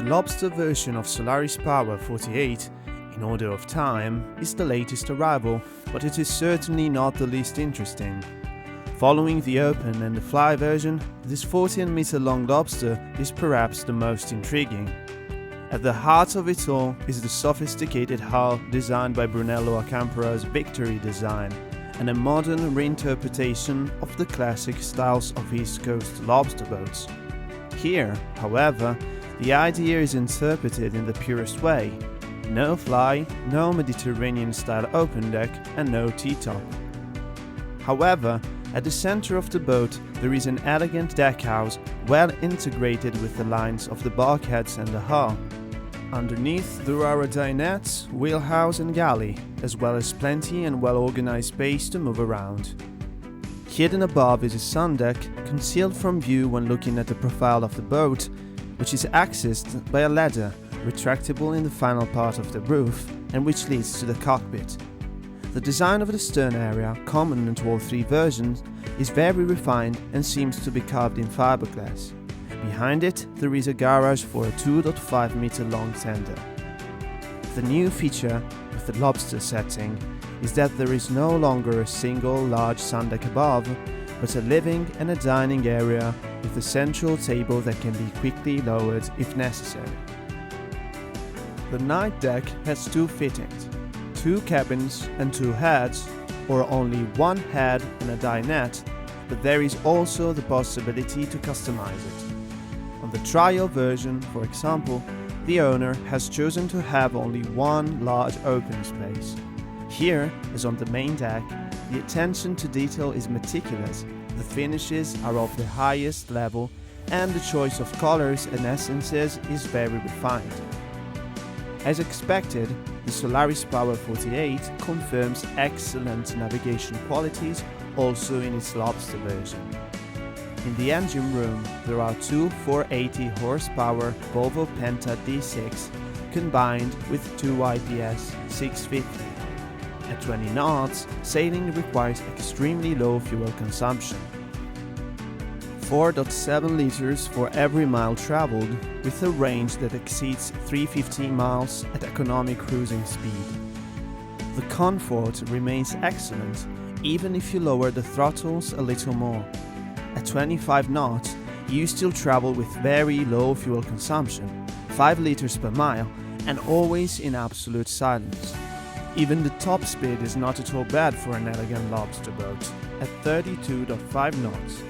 Lobster version of Solaris Power 48, in order of time, is the latest arrival, but it is certainly not the least interesting. Following the open and the fly version, this 14-meter long Lobster is perhaps the most intriguing. At the heart of it all is the sophisticated hull designed by Brunello Acampora's Victory design, and a modern reinterpretation of the classic styles of East Coast lobster boats. Here, however, the idea is interpreted in the purest way: no fly, no Mediterranean-style open deck, and no T-top. However, at the center of the boat there is an elegant deckhouse well integrated with the lines of the bulkheads and the hull. Underneath there are a dinette, wheelhouse and galley, as well as plenty and well-organized space to move around. Hidden above is a sundeck, concealed from view when looking at the profile of the boat, which is accessed by a ladder, retractable in the final part of the roof, and which leads to the cockpit. The design of the stern area, common to all three versions, is very refined and seems to be carved in fiberglass. Behind it, there is a garage for a 2.5 meter long tender. The new feature with the Lobster setting is that there is no longer a single large sundeck above, but a living and a dining area with a central table that can be quickly lowered if necessary. The night deck has two fittings, two cabins and two heads, or only one head and a dinette, but there is also the possibility to customize it. On the trial version, for example, the owner has chosen to have only one large open space. Here, as on the main deck, the attention to detail is meticulous, the finishes are of the highest level, and the choice of colors and essences is very refined. As expected, the Solaris Power 48 confirms excellent navigation qualities also in its Lobster version. In the engine room, there are two 480 horsepower Volvo Penta D6 combined with two IPS 650. At 20 knots, sailing requires extremely low fuel consumption. 4.7 liters for every mile traveled, with a range that exceeds 315 miles at economic cruising speed. The comfort remains excellent, even if you lower the throttles a little more. At 25 knots, you still travel with very low fuel consumption, 5 liters per mile, and always in absolute silence. Even the top speed is not at all bad for an elegant lobster boat, at 32.5 knots.